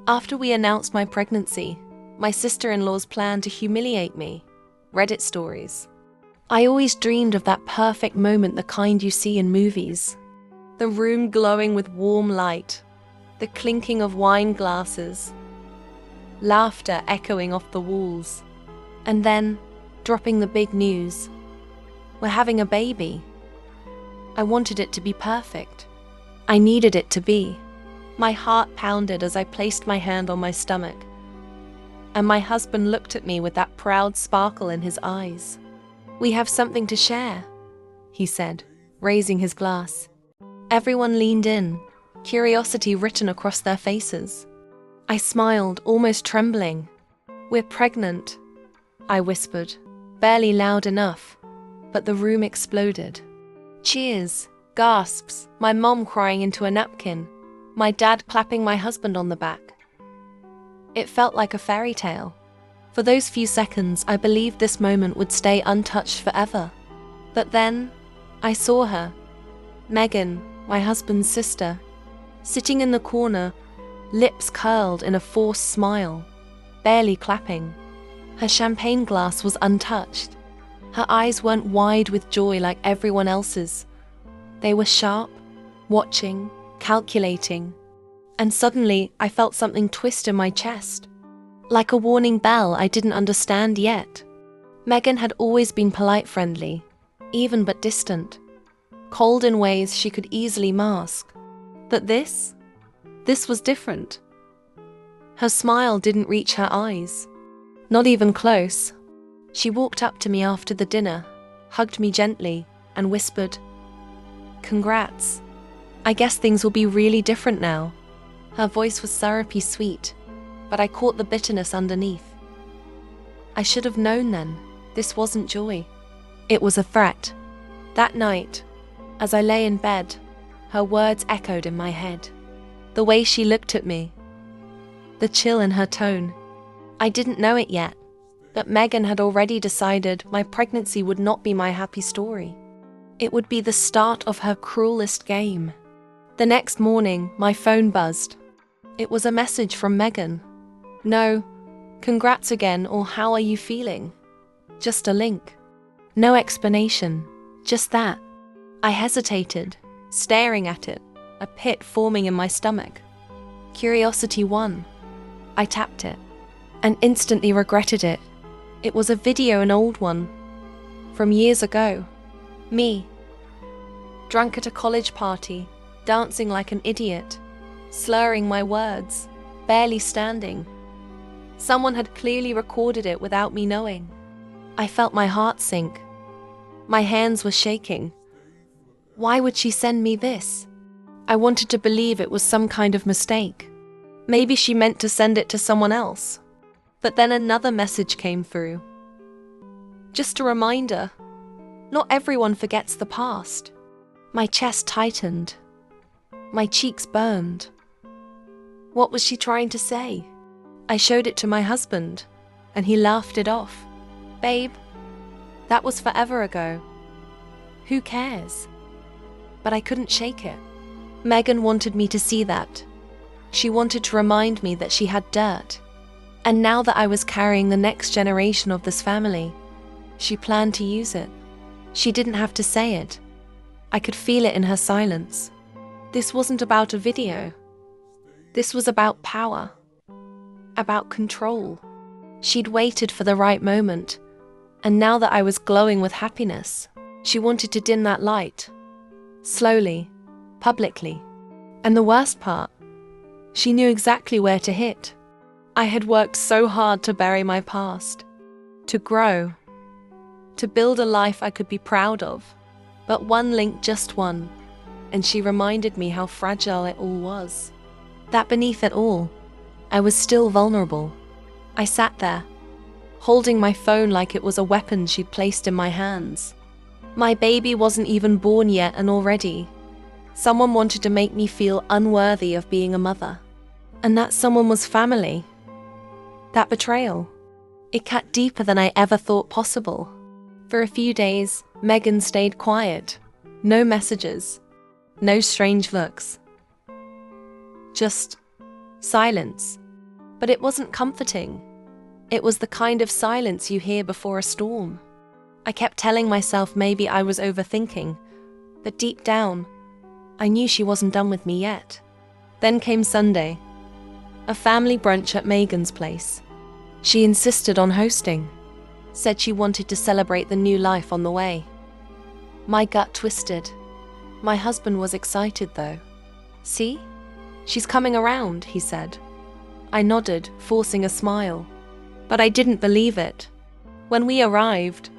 After we announced my pregnancy, my sister-in-law's plan to humiliate me. Reddit stories. I always dreamed of that perfect moment, the kind you see in movies. The room glowing with warm light, the clinking of wine glasses, laughter echoing off the walls, and then dropping the big news. We're having a baby. I wanted it to be perfect. I needed it to be. My heart pounded as I placed my hand on my stomach, and my husband looked at me with that proud sparkle in his eyes. "We have something to share," he said, raising his glass. Everyone leaned in, curiosity written across their faces. I smiled, almost trembling. "We're pregnant," I whispered, barely loud enough, but the room exploded. Cheers, gasps, my mom crying into a napkin, my dad clapping my husband on the back. It felt like a fairy tale. For those few seconds, I believed this moment would stay untouched forever. But then, I saw her, Megan, my husband's sister, sitting in the corner, lips curled in a forced smile, barely clapping. Her champagne glass was untouched. Her eyes weren't wide with joy like everyone else's. They were sharp, watching, calculating. And suddenly, I felt something twist in my chest. Like a warning bell I didn't understand yet. Megan had always been polite, friendly, even but distant, cold in ways she could easily mask. But this was different. Her smile didn't reach her eyes, not even close. She walked up to me after the dinner, hugged me gently, and whispered, "Congrats. I guess things will be really different now." Her voice was syrupy sweet, but I caught the bitterness underneath. I should have known then, this wasn't joy. It was a threat. That night, as I lay in bed, her words echoed in my head. The way she looked at me, the chill in her tone. I didn't know it yet, but Megan had already decided my pregnancy would not be my happy story. It would be the start of her cruelest game. The next morning, my phone buzzed. It was a message from Megan. No, congrats again, or how are you feeling? Just a link. No explanation, just that. I hesitated, staring at it, a pit forming in my stomach. Curiosity won. I tapped it, and instantly regretted it. It was a video, an old one, from years ago. Me, drunk at a college party, dancing like an idiot, slurring my words, barely standing. Someone had clearly recorded it without me knowing. I felt my heart sink. My hands were shaking. Why would she send me this? I wanted to believe it was some kind of mistake. Maybe she meant to send it to someone else. But then another message came through. Just a reminder, not everyone forgets the past. My chest tightened. My cheeks burned. What was she trying to say? I showed it to my husband, and he laughed it off. "Babe, that was forever ago. Who cares?" But I couldn't shake it. Megan wanted me to see that. She wanted to remind me that she had dirt. And now that I was carrying the next generation of this family, she planned to use it. She didn't have to say it. I could feel it in her silence. This wasn't about a video. This was about power. About control. She'd waited for the right moment, and now that I was glowing with happiness, she wanted to dim that light. Slowly, publicly. And the worst part, she knew exactly where to hit. I had worked so hard to bury my past, to grow, to build a life I could be proud of. But one link, just one, and she reminded me how fragile it all was. That beneath it all, I was still vulnerable. I sat there, holding my phone like it was a weapon she'd placed in my hands. My baby wasn't even born yet, and already, someone wanted to make me feel unworthy of being a mother. And that someone was family. That betrayal, it cut deeper than I ever thought possible. For a few days, Megan stayed quiet. No messages, no strange looks. Just silence. But it wasn't comforting. It was the kind of silence you hear before a storm. I kept telling myself maybe I was overthinking, but deep down, I knew she wasn't done with me yet. Then came Sunday, a family brunch at Megan's place. She insisted on hosting, said she wanted to celebrate the new life on the way. My gut twisted. My husband was excited though. "See? She's coming around," he said. I nodded, forcing a smile. But I didn't believe it. When we arrived,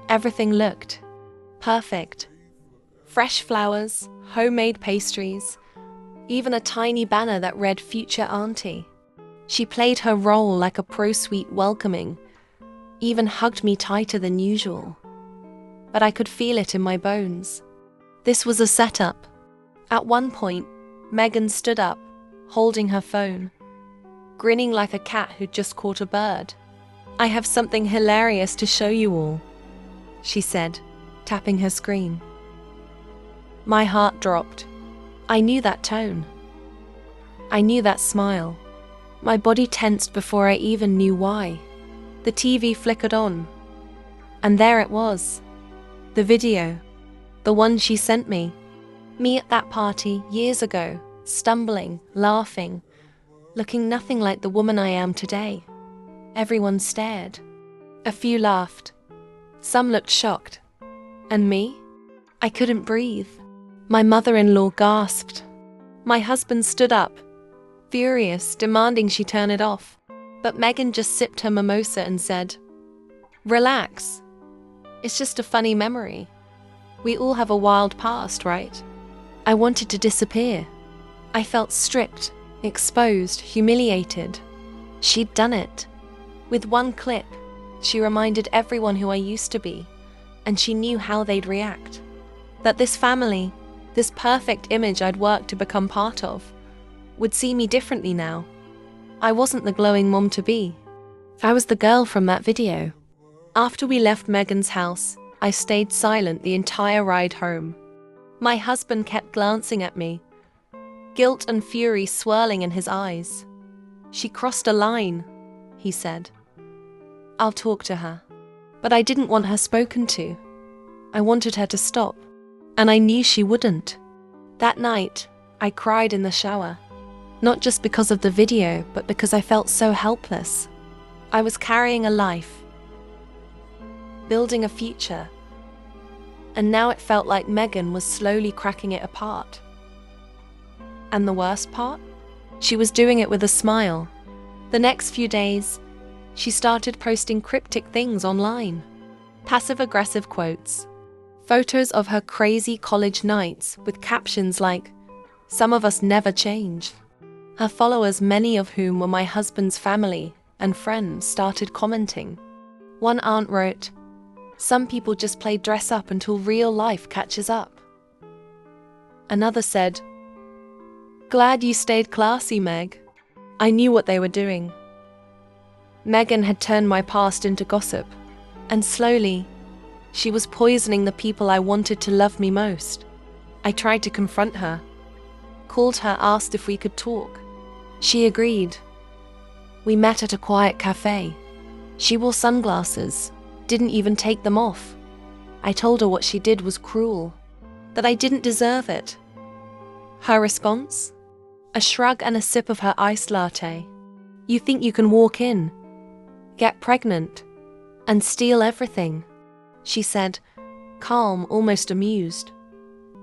everything looked perfect. Fresh flowers, homemade pastries, even a tiny banner that read "Future Auntie." She played her role like a pro-suite welcoming, even hugged me tighter than usual. But I could feel it in my bones. This was a setup. At one point, Megan stood up, holding her phone, grinning like a cat who'd just caught a bird. "I have something hilarious to show you all," she said, tapping her screen. My heart dropped. I knew that tone. I knew that smile. My body tensed before I even knew why. The TV flickered on. And there it was. The video. The one she sent me. Me at that party years ago, stumbling, laughing, looking nothing like the woman I am today. Everyone stared. A few laughed. Some looked shocked. And me? I couldn't breathe. My mother-in-law gasped. My husband stood up, furious, demanding she turn it off. But Megan just sipped her mimosa and said, "Relax. It's just a funny memory. We all have a wild past, right?" I wanted to disappear. I felt stripped, exposed, humiliated. She'd done it. With one clip, she reminded everyone who I used to be, and she knew how they'd react. That this family, this perfect image I'd worked to become part of, would see me differently now. I wasn't the glowing mom-to-be. I was the girl from that video. After we left Megan's house, I stayed silent the entire ride home. My husband kept glancing at me, guilt and fury swirling in his eyes. "She crossed a line," he said. "I'll talk to her." But I didn't want her spoken to. I wanted her to stop. And I knew she wouldn't. That night, I cried in the shower. Not just because of the video, but because I felt so helpless. I was carrying a life, building a future, and now it felt like Megan was slowly cracking it apart. And the worst part? She was doing it with a smile. The next few days, she started posting cryptic things online. Passive-aggressive quotes. Photos of her crazy college nights with captions like, "Some of us never change." Her followers, many of whom were my husband's family and friends, started commenting. One aunt wrote, "Some people just play dress up until real life catches up." Another said, "Glad you stayed classy, Meg." I knew what they were doing. Megan had turned my past into gossip, and slowly, she was poisoning the people I wanted to love me most. I tried to confront her, called her, asked if we could talk. She agreed. We met at a quiet cafe. She wore sunglasses, didn't even take them off. I told her what she did was cruel, that I didn't deserve it. Her response? A shrug and a sip of her iced latte. "You think you can walk in, get pregnant, and steal everything," she said, calm, almost amused.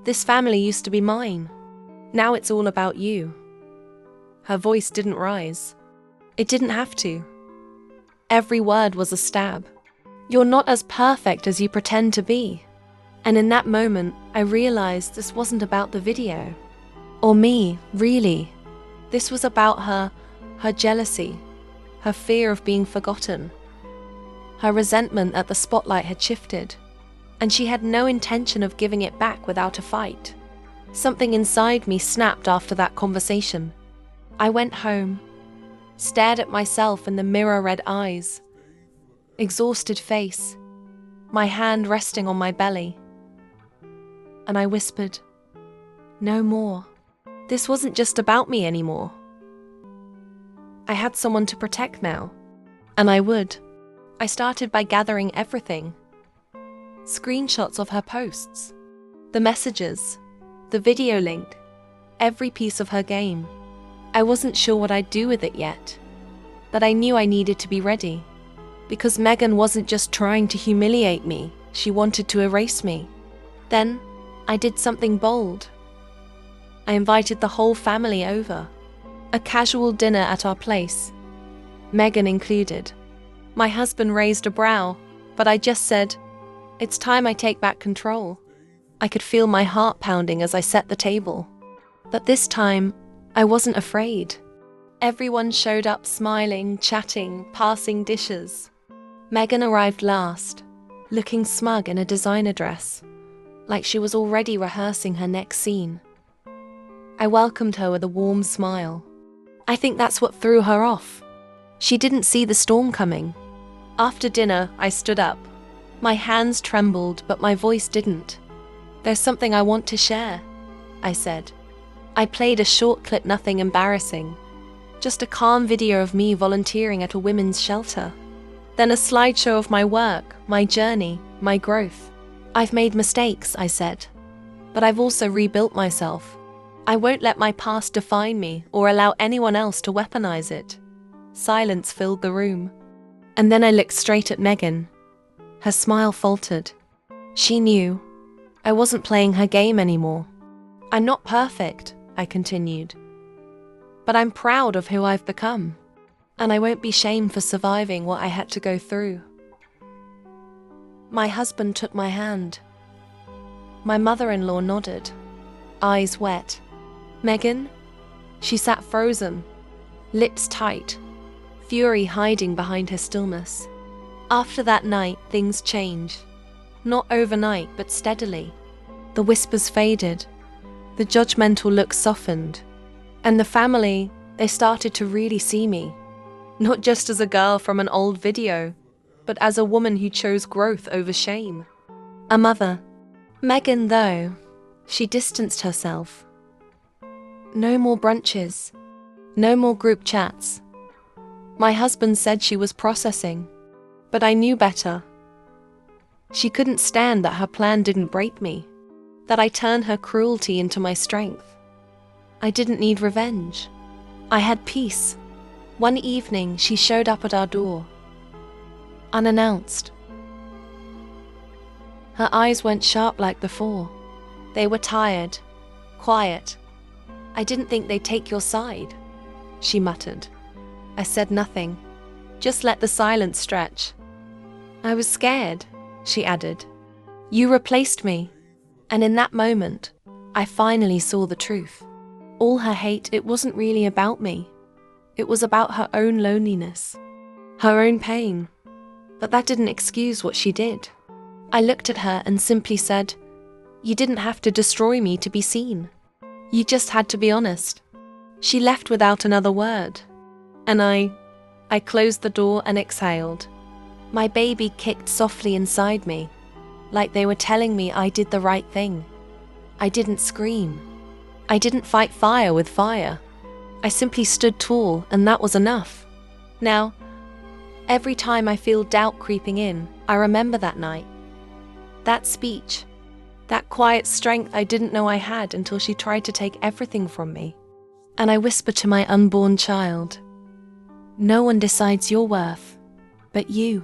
"This family used to be mine. Now it's all about you." Her voice didn't rise. It didn't have to. Every word was a stab. "You're not as perfect as you pretend to be." And in that moment, I realized this wasn't about the video. Or me, really. This was about her jealousy, her fear of being forgotten. Her resentment that the spotlight had shifted, and she had no intention of giving it back without a fight. Something inside me snapped after that conversation. I went home, stared at myself in the mirror-red eyes, exhausted face, my hand resting on my belly. And I whispered, "No more. This wasn't just about me anymore." I had someone to protect now. And I would. I started by gathering everything. Screenshots of her posts, the messages, the video link, every piece of her game. I wasn't sure what I'd do with it yet, but I knew I needed to be ready. Because Megan wasn't just trying to humiliate me, she wanted to erase me. Then, I did something bold. I invited the whole family over. A casual dinner at our place, Megan included. My husband raised a brow, but I just said, "It's time I take back control." I could feel my heart pounding as I set the table. But this time, I wasn't afraid. Everyone showed up smiling, chatting, passing dishes. Megan arrived last, looking smug in a designer dress, like she was already rehearsing her next scene. I welcomed her with a warm smile. I think that's what threw her off. She didn't see the storm coming. After dinner, I stood up. My hands trembled, but my voice didn't. "There's something I want to share," I said. I played a short clip, nothing embarrassing. Just a calm video of me volunteering at a women's shelter. Then a slideshow of my work, my journey, my growth. "I've made mistakes," I said, "but I've also rebuilt myself. I won't let my past define me or allow anyone else to weaponize it." Silence filled the room. And then I looked straight at Megan. Her smile faltered. She knew I wasn't playing her game anymore. "I'm not perfect," I continued, "but I'm proud of who I've become, and I won't be shamed for surviving what I had to go through." My husband took my hand. My mother-in-law nodded, eyes wet. Megan? She sat frozen, lips tight, fury hiding behind her stillness. After that night, things changed. Not overnight, but steadily. The whispers faded. The judgmental look softened. And the family, they started to really see me. Not just as a girl from an old video, but as a woman who chose growth over shame. A mother. Megan, though, she distanced herself. No more brunches. No more group chats. My husband said she was processing, but I knew better. She couldn't stand that her plan didn't break me, that I turned her cruelty into my strength. I didn't need revenge. I had peace. One evening, she showed up at our door, unannounced. Her eyes went sharp like before. They were tired, quiet. "I didn't think they'd take your side," she muttered. I said nothing, just let the silence stretch. "I was scared," she added. "You replaced me." And in that moment, I finally saw the truth. All her hate, it wasn't really about me. It was about her own loneliness, her own pain. But that didn't excuse what she did. I looked at her and simply said, "You didn't have to destroy me to be seen. You just had to be honest." She left without another word. And I closed the door and exhaled. My baby kicked softly inside me, like they were telling me I did the right thing. I didn't scream. I didn't fight fire with fire. I simply stood tall, and that was enough. Now, every time I feel doubt creeping in, I remember that night. That speech. That quiet strength I didn't know I had until she tried to take everything from me. And I whispered to my unborn child, "No one decides your worth, but you."